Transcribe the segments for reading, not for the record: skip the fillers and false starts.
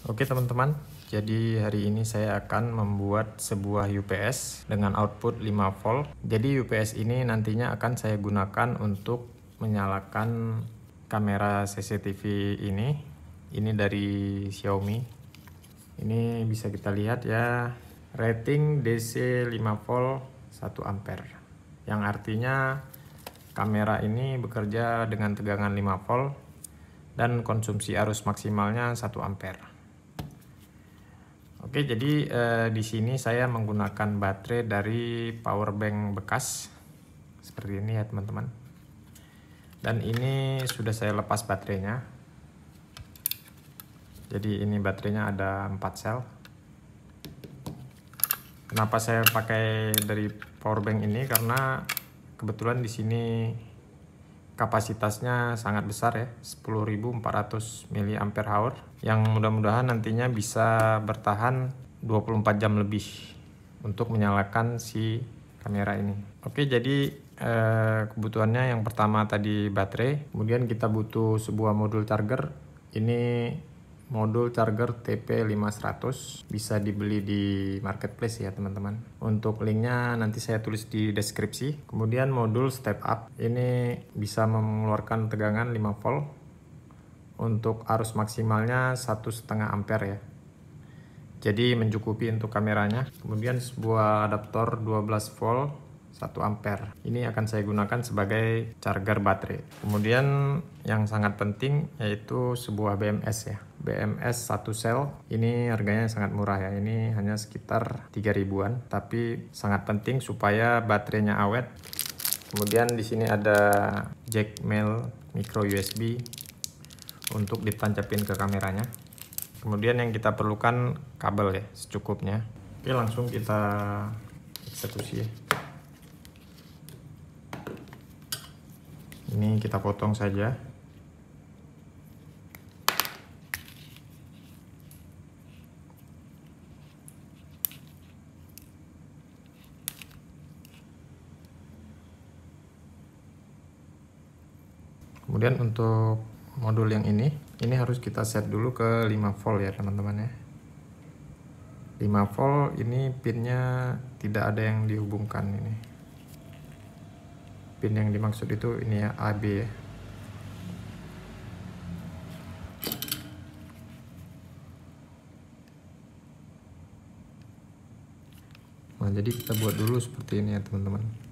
Oke teman-teman, jadi hari ini saya akan membuat sebuah UPS dengan output 5 volt. Jadi UPS ini nantinya akan saya gunakan untuk menyalakan kamera CCTV ini. Ini dari Xiaomi. Ini bisa kita lihat ya, rating DC 5 volt 1 ampere. Yang artinya kamera ini bekerja dengan tegangan 5 volt dan konsumsi arus maksimalnya 1 ampere. Oke, jadi di sini saya menggunakan baterai dari power bank bekas seperti ini ya teman-teman. Dan ini sudah saya lepas baterainya. Jadi ini baterainya ada 4 sel. Kenapa saya pakai dari power bank ini? Karena kebetulan di sini kapasitasnya sangat besar ya, 10.400 mAh, yang mudah-mudahan nantinya bisa bertahan 24 jam lebih untuk menyalakan si kamera ini. Oke, jadi kebutuhannya yang pertama tadi baterai, kemudian kita butuh sebuah modul charger. Ini modul charger TP500, bisa dibeli di marketplace ya teman-teman. Untuk linknya nanti saya tulis di deskripsi. Kemudian modul step up, ini bisa mengeluarkan tegangan 5 volt. Untuk arus maksimalnya 1,5 ampere ya. Jadi mencukupi untuk kameranya. Kemudian sebuah adaptor 12 volt 1 ampere. Ini akan saya gunakan sebagai charger baterai. Kemudian yang sangat penting yaitu sebuah BMS ya. BMS 1 sel. Ini harganya sangat murah ya. Ini hanya sekitar 3 ribuan, tapi sangat penting supaya baterainya awet. Kemudian di sini ada jack male micro USB untuk ditancapin ke kameranya. Kemudian yang kita perlukan kabel ya, secukupnya. Oke, langsung kita eksekusi ya. Ini kita potong saja. Kemudian untuk modul yang ini harus kita set dulu ke 5 volt ya teman-teman ya. 5 volt ini pinnya tidak ada yang dihubungkan ini. Pin yang dimaksud itu ini ya, AB ya. Nah, jadi kita buat dulu seperti ini ya teman-teman.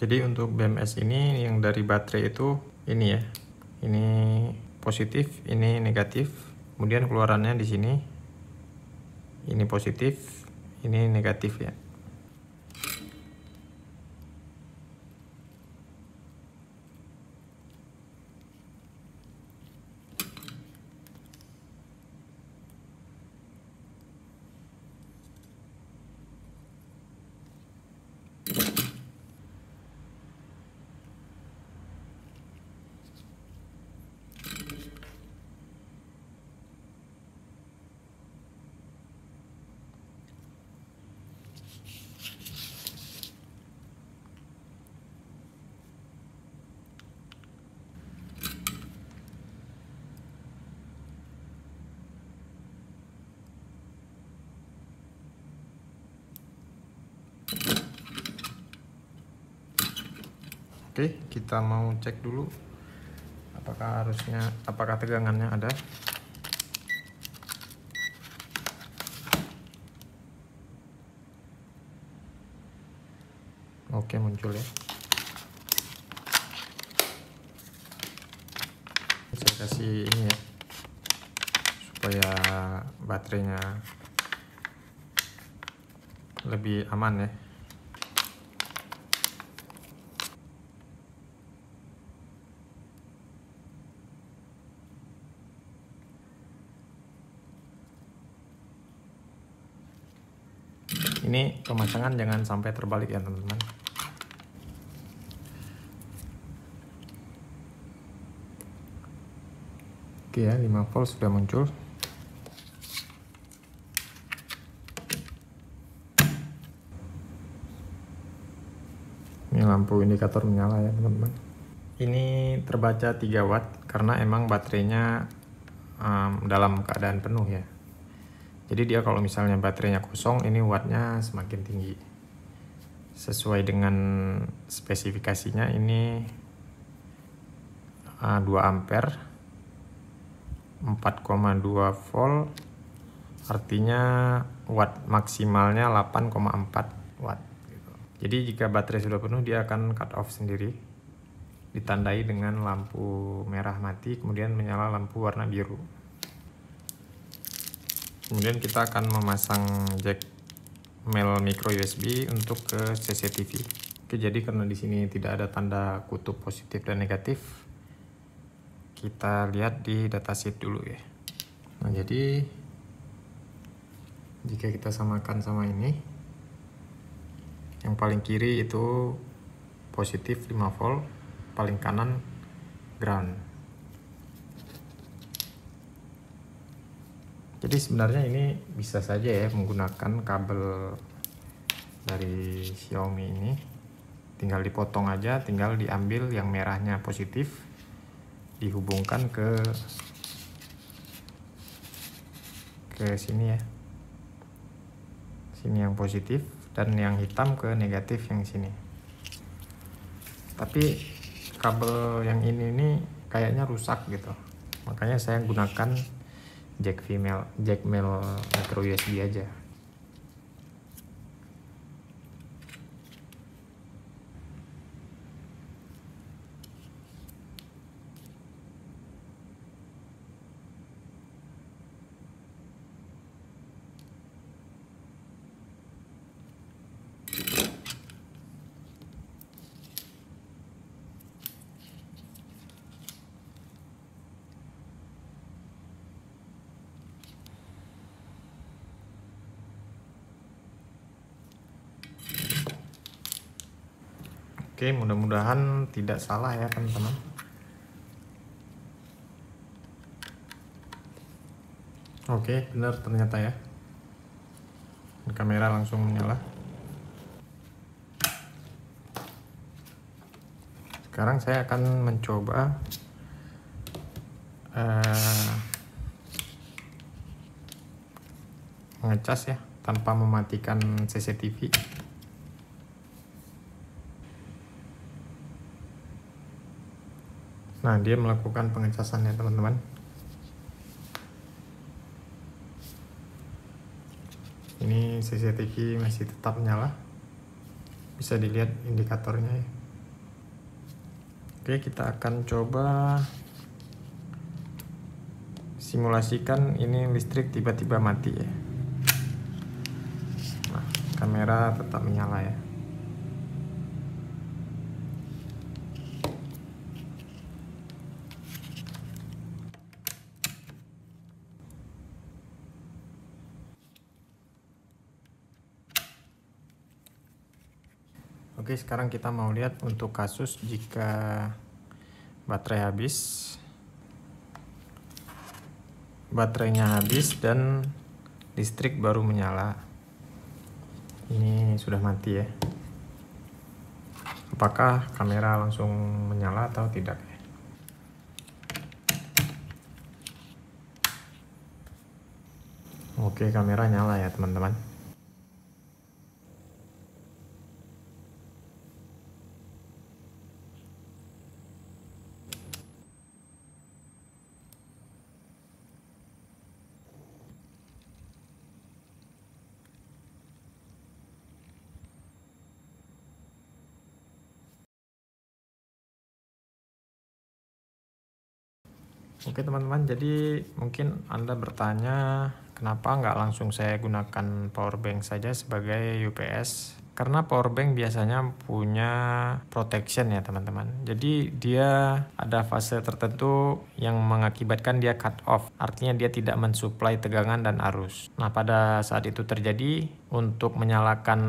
Jadi untuk BMS ini yang dari baterai itu ini ya. Ini positif, ini negatif. Kemudian keluarannya di sini. Ini positif, ini negatif ya. Oke, kita mau cek dulu apakah tegangannya ada. Oke, muncul ya. saya kasih ini ya, supaya baterainya lebih aman ya. Ini pemasangan jangan sampai terbalik ya teman-teman. Oke ya, 5 volt sudah muncul. Ini lampu indikator menyala ya teman-teman. Ini terbaca 3 watt karena emang baterainya dalam keadaan penuh ya. Jadi dia kalau misalnya baterainya kosong, ini wattnya semakin tinggi. Sesuai dengan spesifikasinya ini 2 ampere, 4,2 volt, artinya watt maksimalnya 8,4 watt. Jadi jika baterai sudah penuh dia akan cut off sendiri, ditandai dengan lampu merah mati, kemudian menyala lampu warna biru. Kemudian kita akan memasang jack mel micro USB untuk ke CCTV. Oke, jadi karena di sini tidak ada tanda kutub positif dan negatif, kita lihat di datasheet dulu ya. Nah, jadi jika kita samakan sama ini, yang paling kiri itu positif 5 volt, paling kanan ground. Jadi sebenarnya ini bisa saja ya menggunakan kabel dari Xiaomi ini, tinggal dipotong aja, tinggal diambil yang merahnya positif, dihubungkan ke sini ya, sini yang positif, dan yang hitam ke negatif yang sini. Tapi kabel yang ini kayaknya rusak gitu, makanya saya gunakan jack mel micro USB aja. Oke, mudah-mudahan tidak salah ya teman-teman. Oke, benar ternyata ya. Kamera langsung menyala. Sekarang saya akan mencoba ngecas ya, tanpa mematikan CCTV. Nah, dia melakukan pengecasan ya teman-teman. Ini CCTV masih tetap nyala, bisa dilihat indikatornya ya. Oke, kita akan coba simulasikan ini listrik tiba-tiba mati ya. Nah, kamera tetap menyala ya. Oke, sekarang kita mau lihat untuk kasus jika baterai habis. Baterainya habis dan listrik baru menyala. Ini sudah mati ya. Apakah kamera langsung menyala atau tidak? Oke, kamera nyala ya teman-teman. Oke teman-teman, jadi mungkin Anda bertanya kenapa nggak langsung saya gunakan power bank saja sebagai UPS. Karena power bank biasanya punya protection ya teman-teman. Jadi dia ada fase tertentu yang mengakibatkan dia cut off. Artinya dia tidak mensuplai tegangan dan arus. Nah pada saat itu terjadi, untuk menyalakan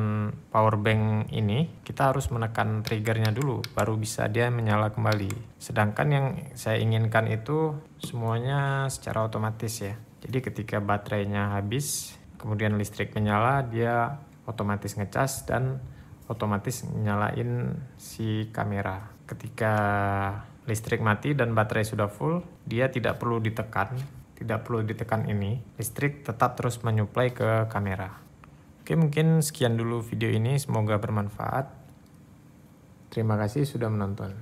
power bank ini kita harus menekan triggernya dulu, baru bisa dia menyala kembali. Sedangkan yang saya inginkan itu semuanya secara otomatis ya. Jadi ketika baterainya habis, kemudian listrik menyala, dia otomatis ngecas dan otomatis nyalain si kamera. Ketika listrik mati dan baterai sudah full, dia tidak perlu ditekan ini, listrik tetap terus menyuplai ke kamera. Oke, mungkin sekian dulu video ini, semoga bermanfaat. Terima kasih sudah menonton.